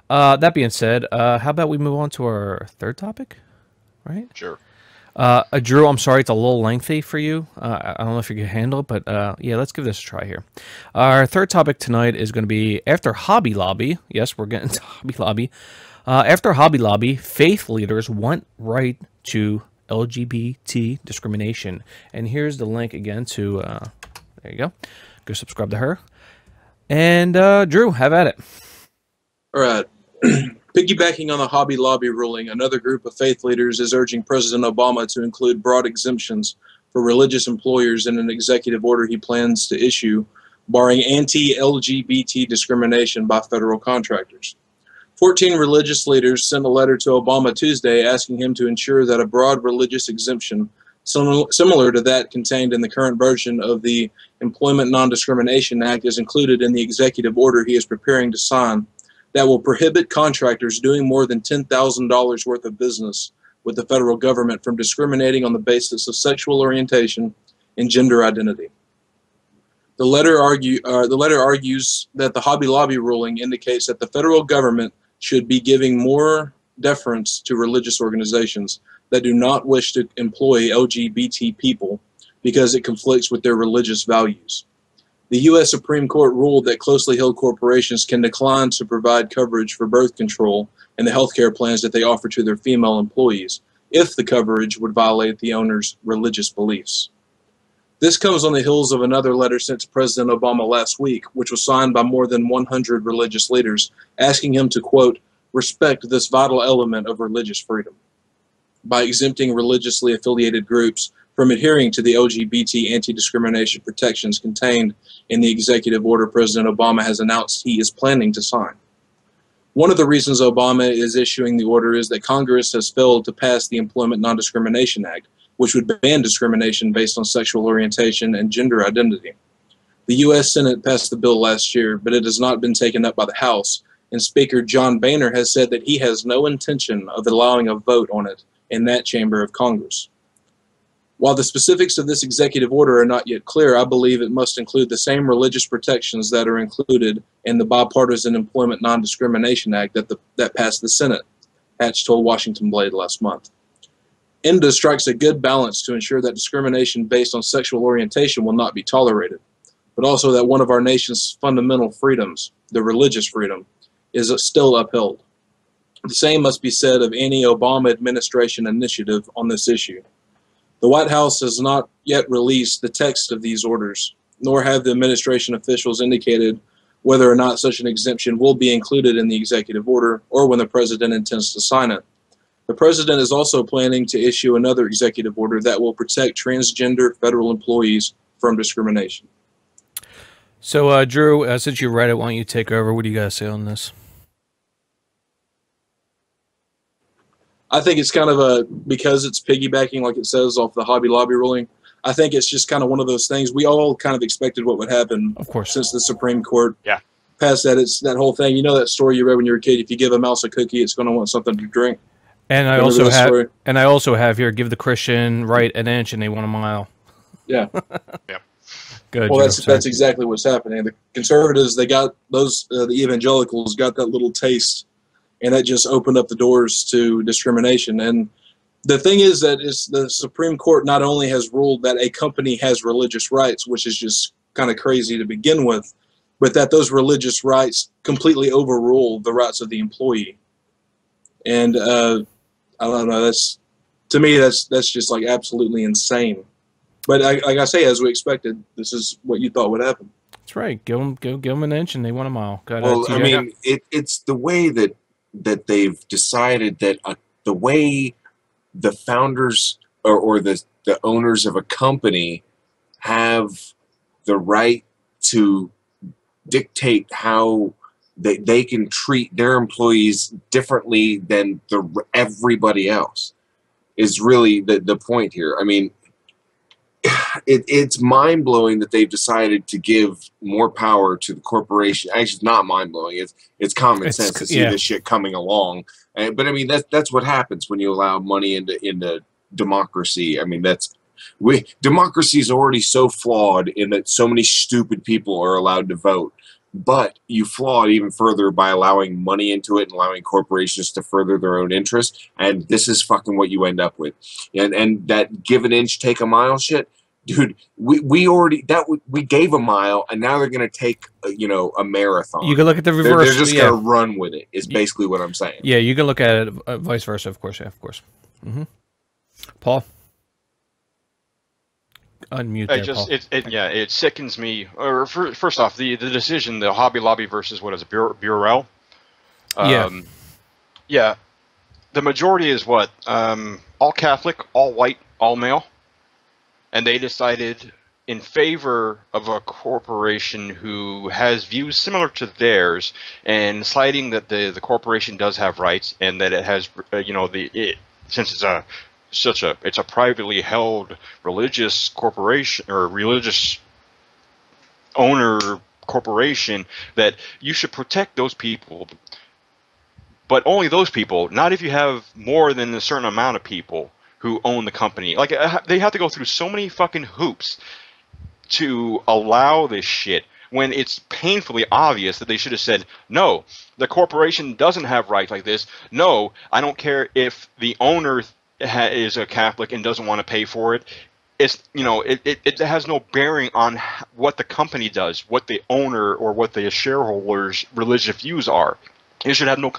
That being said, how about we move on to our third topic, right? Sure. Drew, I'm sorry, it's a little lengthy for you. I don't know if you can handle it, but yeah, let's give this a try here. Our third topic tonight is going to be after Hobby Lobby. Yes, we're getting to Hobby Lobby. After Hobby Lobby, faith leaders want right to LGBT discrimination. And here's the link again to, there you go. Go subscribe to her. And Drew, have at it. All right. Piggybacking on the Hobby Lobby ruling, another group of faith leaders is urging President Obama to include broad exemptions for religious employers in an executive order he plans to issue, barring anti-LGBT discrimination by federal contractors. 14 religious leaders sent a letter to Obama Tuesday asking him to ensure that a broad religious exemption, similar to that contained in the current version of the Employment Non-Discrimination Act, is included in the executive order he is preparing to sign, that will prohibit contractors doing more than $10,000 worth of business with the federal government from discriminating on the basis of sexual orientation and gender identity. The letter argues that the Hobby Lobby ruling indicates that the federal government should be giving more deference to religious organizations that do not wish to employ LGBT people because it conflicts with their religious values. The U.S. Supreme Court ruled that closely held corporations can decline to provide coverage for birth control and the health care plans that they offer to their female employees if the coverage would violate the owner's religious beliefs. This comes on the heels of another letter sent to President Obama last week, which was signed by more than 100 religious leaders, asking him to, quote, respect this vital element of religious freedom by exempting religiously affiliated groups from adhering to the LGBT anti-discrimination protections contained in the executive order President Obama has announced he is planning to sign. One of the reasons Obama is issuing the order is that Congress has failed to pass the Employment Non-Discrimination Act, which would ban discrimination based on sexual orientation and gender identity. The U.S. Senate passed the bill last year, but it has not been taken up by the House, and Speaker John Boehner has said that he has no intention of allowing a vote on it in that chamber of Congress. While the specifics of this executive order are not yet clear, I believe it must include the same religious protections that are included in the Bipartisan Employment Non-Discrimination Act that passed the Senate, Hatch told Washington Blade last month. INDA strikes a good balance to ensure that discrimination based on sexual orientation will not be tolerated, but also that one of our nation's fundamental freedoms, the religious freedom, is still upheld. The same must be said of any Obama administration initiative on this issue. The White House has not yet released the text of these orders, nor have the administration officials indicated whether or not such an exemption will be included in the executive order or when the president intends to sign it. The president is also planning to issue another executive order that will protect transgender federal employees from discrimination. So, Drew, since you read it, why don't you take over? What do you guys say on this? I think it's kind of because it's piggybacking, like it says, off the Hobby Lobby ruling. I think it's just kind of one of those things. We all kind of expected what would happen, of course, since the Supreme Court passed that. It's that whole thing. You know that story you read when you were a kid. If you give a mouse a cookie, it's going to want something to drink. And I also have here, give the Christian right an inch and they want a mile. Yeah. Yeah. Good. Well, that's exactly what's happening. The conservatives, they got those, the evangelicals got that little taste, and that just opened up the doors to discrimination. And the thing is that the Supreme Court not only has ruled that a company has religious rights, which is just kind of crazy to begin with, but that those religious rights completely overrule the rights of the employee. And I don't know. To me, that's just like absolutely insane. But like I say, as we expected, this is what you thought would happen. That's right. Give them an inch, and they want a mile. Well, I mean, it's the way that they've decided that the way the founders or the owners of a company have the right to dictate how they can treat their employees differently than everybody else is really the point here. I mean, it's mind-blowing that they've decided to give more power to the corporation. Actually, it's not mind-blowing. It's common sense to see this shit coming along. But I mean, that's what happens when you allow money into democracy. I mean, democracy is already so flawed in that so many stupid people are allowed to vote. but you flaw it even further by allowing money into it and allowing corporations to further their own interests. And this is fucking what you end up with. And that give an inch, take a mile shit, dude. We already we gave a mile, and now they're gonna take a marathon. You can look at the reverse. They're just gonna run with it. Is basically what I'm saying. Yeah, you can look at it vice versa, of course. Yeah, of course. Paul. Unmute there, Paul. It sickens me. Or first off, the decision, the Hobby Lobby versus what is it, Burrell? Yeah. The majority is what? All Catholic, all white, all male, and they decided in favor of a corporation who has views similar to theirs, and citing that the corporation does have rights and that it has since it's a privately held religious corporation or religious owner corporation, that you should protect those people, but only those people, not if you have more than a certain amount of people who own the company. Like, they have to go through so many fucking hoops to allow this shit when it's painfully obvious that they should have said, no, the corporation doesn't have rights like this. No, I don't care if the owner is a Catholic and doesn't want to pay for it. It's it has no bearing on what the company does, what the owner or what the shareholders' religious views are. It should have no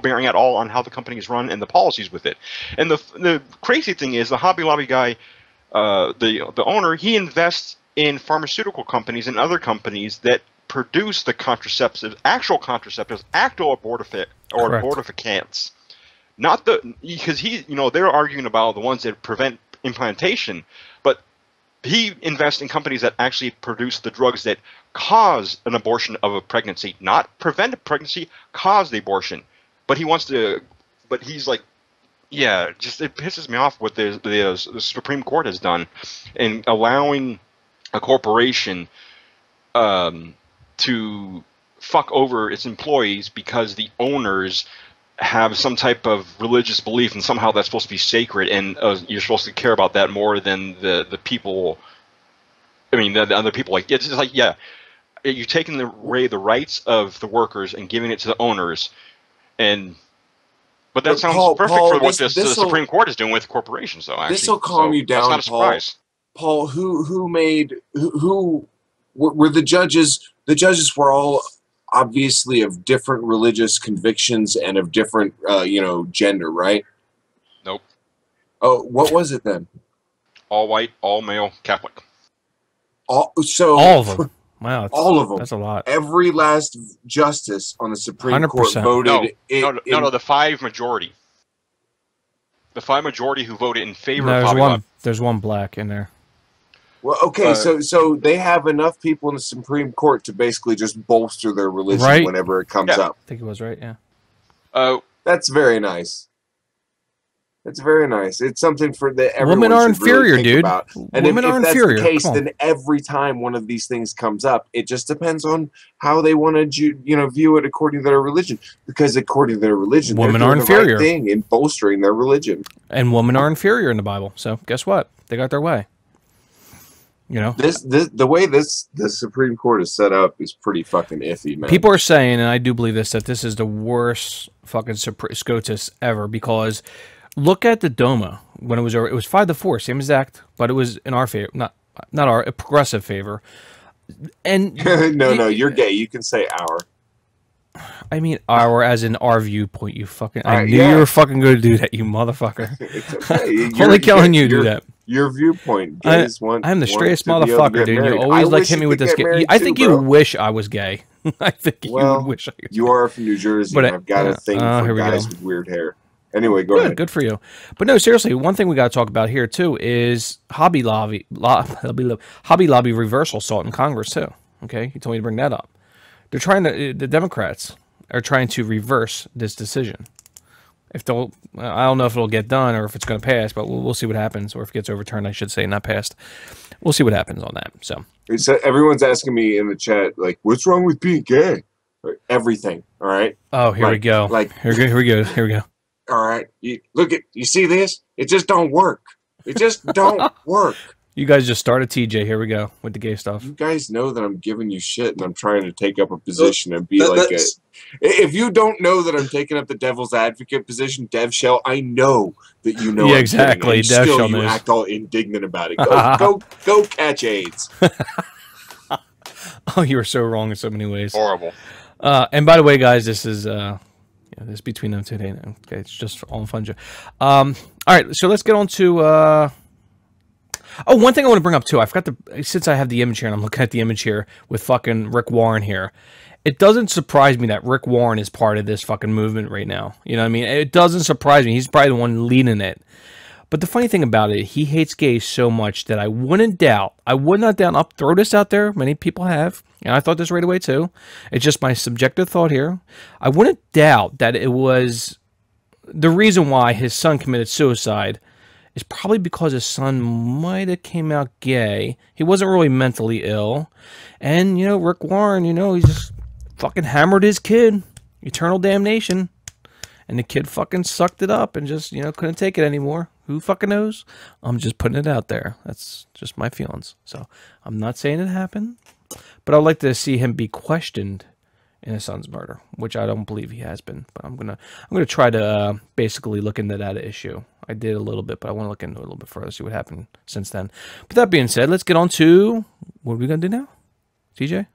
bearing at all on how the company is run and the policies with it. And the crazy thing is, the Hobby Lobby guy, the owner, he invests in pharmaceutical companies and other companies that produce the actual abortificants. Not because they're arguing about the ones that prevent implantation, but he invests in companies that actually produce the drugs that cause an abortion of a pregnancy, not prevent a pregnancy, cause the abortion. But he's like, yeah, just it pisses me off what the Supreme Court has done in allowing a corporation to fuck over its employees because the owners have some type of religious belief, and somehow that's supposed to be sacred, and you're supposed to care about that more than the people. I mean, the other people. Like, it's just like, yeah, you're taking away the rights of the workers and giving it to the owners, but that sounds perfect for what the Supreme Court is doing with corporations, though. Actually, this will calm you down, that's not a surprise. Paul, who were the judges? The judges were all obviously of different religious convictions and of different, gender, right? Nope. Oh, what was it then? All white, all male, Catholic. All of them. Wow, all of them. That's a lot. Every last justice on the Supreme Court voted. No, the five majority. The five majority who voted in favor of Hobby Lobby. There's one black in there. Well, okay, so they have enough people in the Supreme Court to basically just bolster their religion whenever it comes up. I think it was right, yeah. That's very nice. That's very nice. It's something for that everyone women are should inferior, really think dude. about. And women are if that's inferior. the case, then every time one of these things comes up, it just depends on how they want to, view it according to their religion. Because according to their religion, women they're are doing inferior. the right thing in bolstering their religion. And women are inferior in the Bible. So guess what? They got their way. The way the Supreme Court is set up is pretty fucking iffy, man. People are saying, and I do believe this, that this is the worst fucking SCOTUS ever, because look at the DOMA when it was 5-4, same exact, but it was in our favor, not our progressive favor. And no, you're gay. You can say our. I mean our as in our viewpoint. You fucking. I knew you were fucking going to do that, you motherfucker. It's okay. Only killing you do that. Your viewpoint. I'm the straightest motherfucker, dude. You always like hit me with this gay. I think you wish I was gay. I think you would wish I was. You are from New Jersey, and I've got a thing for guys with weird hair. Anyway, go ahead. Good for you. But no, seriously, one thing we got to talk about here too is Hobby Lobby reversal sought in Congress too. Okay, you told me to bring that up. They're trying to. The Democrats are trying to reverse this decision. If they'll, I don't know if it'll get done or if it's going to pass, but we'll see what happens, or if it gets overturned, I should say, not passed. We'll see what happens on that. So everyone's asking me in the chat, like, what's wrong with being gay? Everything. All right. Oh, here we go. Here we go. All right. You see this? It just don't work. It just don't work. You guys just started TJ. Here we go with the gay stuff. You guys know that I'm giving you shit and I'm trying to take up a position and be that's- if you don't know that I'm taking up the devil's advocate position, Dev Shell, I know that you know. Yeah, I'm exactly. kidding, and Dev still Shell you knows. act all indignant about it. Go catch AIDS. Oh, you were so wrong in so many ways. Horrible. And by the way, guys, this is this is between them today. Okay, it's just all fun. All right, so let's get on to. Oh, one thing I want to bring up too. I forgot to, since I have the image here and I'm looking at the image here with fucking Rick Warren here. It doesn't surprise me that Rick Warren is part of this fucking movement right now. You know what I mean? It doesn't surprise me. He's probably the one leading it. But the funny thing about it, he hates gays so much that I would not doubt, I'll throw this out there, many people have, and I thought this right away too. It's just my subjective thought here. I wouldn't doubt that it was the reason why his son committed suicide is probably because his son might have came out gay. He wasn't really mentally ill. And, you know, Rick Warren, you know, he just fucking hammered his kid. Eternal damnation. And the kid fucking sucked it up and just, you know, couldn't take it anymore. Who fucking knows? I'm just putting it out there. That's just my feelings. So I'm not saying it happened, but I'd like to see him be questioned in his son's murder, which I don't believe he has been. But I'm gonna try to basically look into that issue. I did a little bit, but I want to look into it a little bit further, see what happened since then. But that being said, let's get on to what are we gonna do now, TJ?